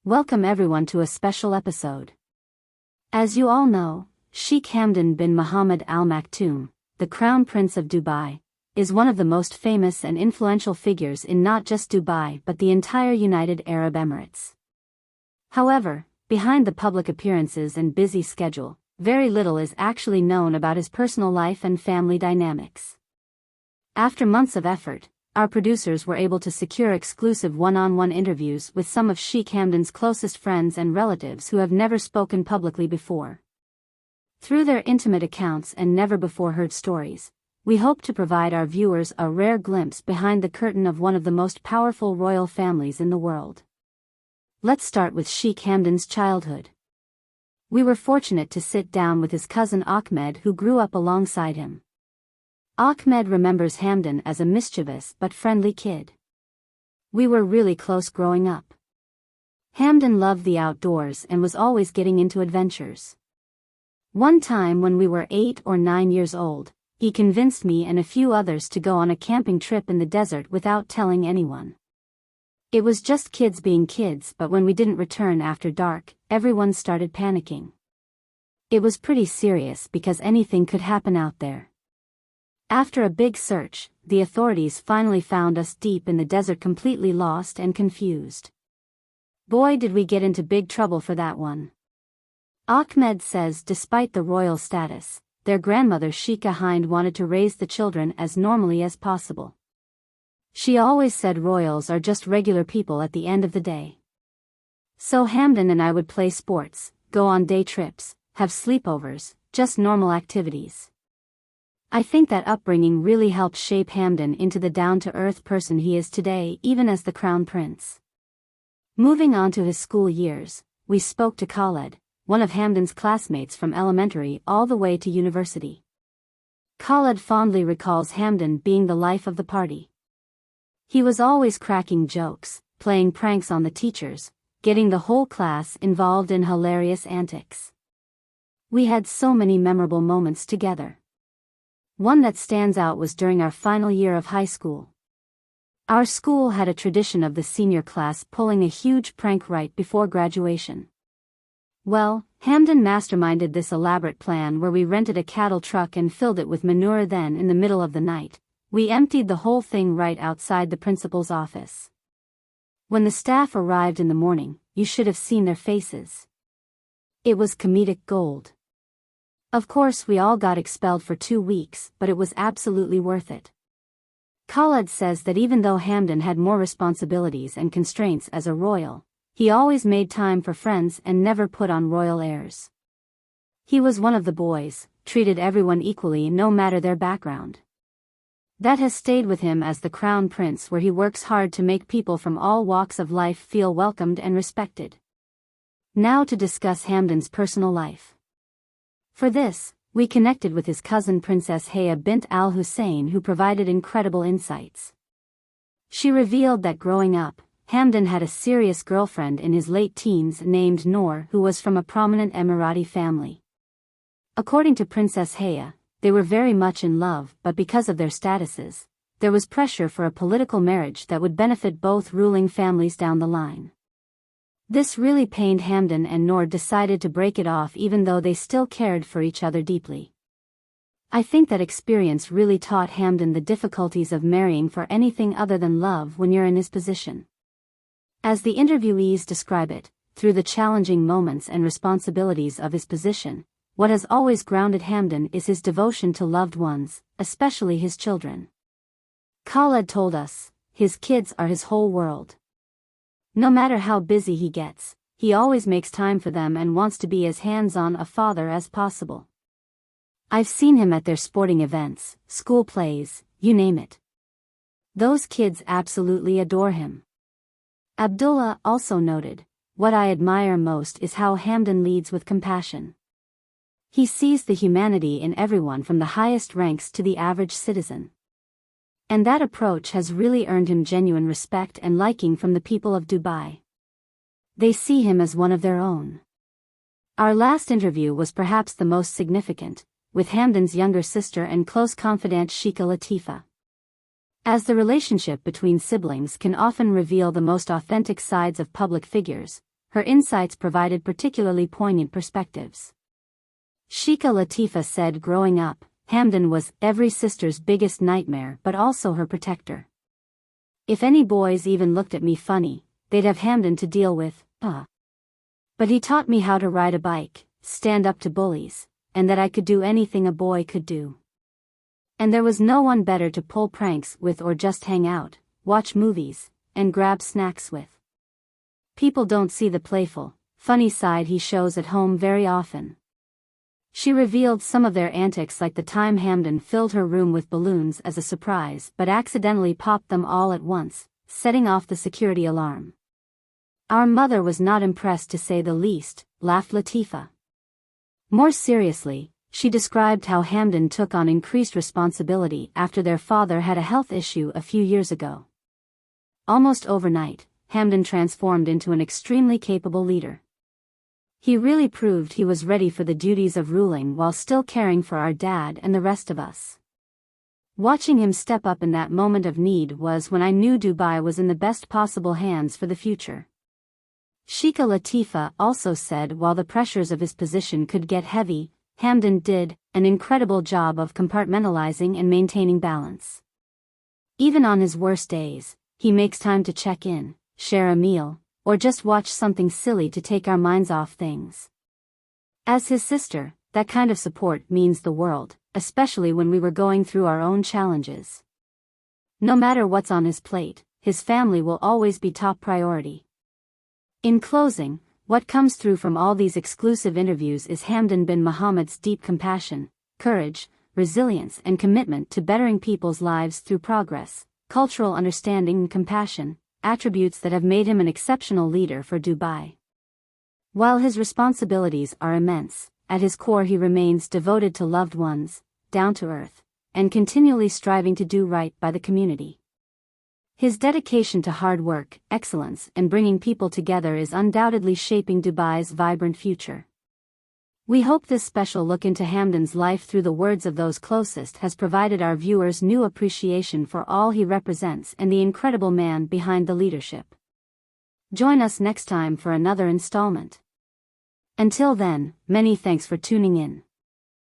Welcome everyone to a special episode. As you all know, Sheikh Hamdan bin Mohammed Al Maktoum, the Crown Prince of Dubai, is one of the most famous and influential figures in not just Dubai but the entire United Arab Emirates. However, behind the public appearances and busy schedule, very little is actually known about his personal life and family dynamics. After months of effort, our producers were able to secure exclusive one-on-one interviews with some of Sheikh Hamdan's closest friends and relatives who have never spoken publicly before. Through their intimate accounts and never-before-heard stories, we hope to provide our viewers a rare glimpse behind the curtain of one of the most powerful royal families in the world. Let's start with Sheikh Hamdan's childhood. We were fortunate to sit down with his cousin Ahmed, who grew up alongside him. Ahmed remembers Hamdan as a mischievous but friendly kid. We were really close growing up. Hamdan loved the outdoors and was always getting into adventures. One time when we were 8 or 9 years old, he convinced me and a few others to go on a camping trip in the desert without telling anyone. It was just kids being kids, but when we didn't return after dark, everyone started panicking. It was pretty serious because anything could happen out there. After a big search, the authorities finally found us deep in the desert, completely lost and confused. Boy, did we get into big trouble for that one. Ahmed says despite the royal status, their grandmother Sheikha Hind wanted to raise the children as normally as possible. She always said royals are just regular people at the end of the day. So Hamdan and I would play sports, go on day trips, have sleepovers, just normal activities. I think that upbringing really helped shape Hamdan into the down-to-earth person he is today, even as the Crown Prince. Moving on to his school years, we spoke to Khaled, one of Hamdan's classmates from elementary all the way to university. Khaled fondly recalls Hamdan being the life of the party. He was always cracking jokes, playing pranks on the teachers, getting the whole class involved in hilarious antics. We had so many memorable moments together. One that stands out was during our final year of high school. Our school had a tradition of the senior class pulling a huge prank right before graduation. Well, Hamdan masterminded this elaborate plan where we rented a cattle truck and filled it with manure. Then, in the middle of the night, we emptied the whole thing right outside the principal's office. When the staff arrived in the morning, you should have seen their faces. It was comedic gold. Of course, we all got expelled for 2 weeks, but it was absolutely worth it. Khaled says that even though Hamdan had more responsibilities and constraints as a royal, he always made time for friends and never put on royal airs. He was one of the boys, treated everyone equally no matter their background. That has stayed with him as the Crown Prince, where he works hard to make people from all walks of life feel welcomed and respected. Now to discuss Hamdan's personal life. For this, we connected with his cousin Princess Haya bint Al Hussein, who provided incredible insights. She revealed that growing up, Hamdan had a serious girlfriend in his late teens named Noor, who was from a prominent Emirati family. According to Princess Haya, they were very much in love, but because of their statuses, there was pressure for a political marriage that would benefit both ruling families down the line. This really pained Hamdan, and Noor decided to break it off even though they still cared for each other deeply. I think that experience really taught Hamdan the difficulties of marrying for anything other than love when you're in his position. As the interviewees describe it, through the challenging moments and responsibilities of his position, what has always grounded Hamdan is his devotion to loved ones, especially his children. Khaled told us, his kids are his whole world. No matter how busy he gets, he always makes time for them and wants to be as hands-on a father as possible. I've seen him at their sporting events, school plays, you name it. Those kids absolutely adore him. Abdullah also noted, "What I admire most is how Hamdan leads with compassion. He sees the humanity in everyone from the highest ranks to the average citizen. And that approach has really earned him genuine respect and liking from the people of Dubai. They see him as one of their own." Our last interview was perhaps the most significant, with Hamdan's younger sister and close confidant Sheikha Latifa. As the relationship between siblings can often reveal the most authentic sides of public figures, her insights provided particularly poignant perspectives. Sheikha Latifa said growing up, Hamdan was every sister's biggest nightmare but also her protector. If any boys even looked at me funny, they'd have Hamdan to deal with, But he taught me how to ride a bike, stand up to bullies, and that I could do anything a boy could do. And there was no one better to pull pranks with or just hang out, watch movies, and grab snacks with. People don't see the playful, funny side he shows at home very often. She revealed some of their antics, like the time Hamdan filled her room with balloons as a surprise but accidentally popped them all at once, setting off the security alarm. Our mother was not impressed, to say the least, laughed Latifa. More seriously, she described how Hamdan took on increased responsibility after their father had a health issue a few years ago. Almost overnight, Hamdan transformed into an extremely capable leader. He really proved he was ready for the duties of ruling while still caring for our dad and the rest of us. Watching him step up in that moment of need was when I knew Dubai was in the best possible hands for the future. Sheikha Latifa also said while the pressures of his position could get heavy, Hamdan did an incredible job of compartmentalizing and maintaining balance. Even on his worst days, he makes time to check in, share a meal, or just watch something silly to take our minds off things. As his sister, that kind of support means the world, especially when we were going through our own challenges. No matter what's on his plate, his family will always be top priority. In closing, what comes through from all these exclusive interviews is Hamdan bin Mohammed's deep compassion, courage, resilience, and commitment to bettering people's lives through progress, cultural understanding, and compassion, attributes that have made him an exceptional leader for Dubai. While his responsibilities are immense, at his core he remains devoted to loved ones, down to earth, and continually striving to do right by the community. His dedication to hard work, excellence, and bringing people together is undoubtedly shaping Dubai's vibrant future. We hope this special look into Hamdan's life through the words of those closest has provided our viewers new appreciation for all he represents and the incredible man behind the leadership. Join us next time for another installment. Until then, many thanks for tuning in.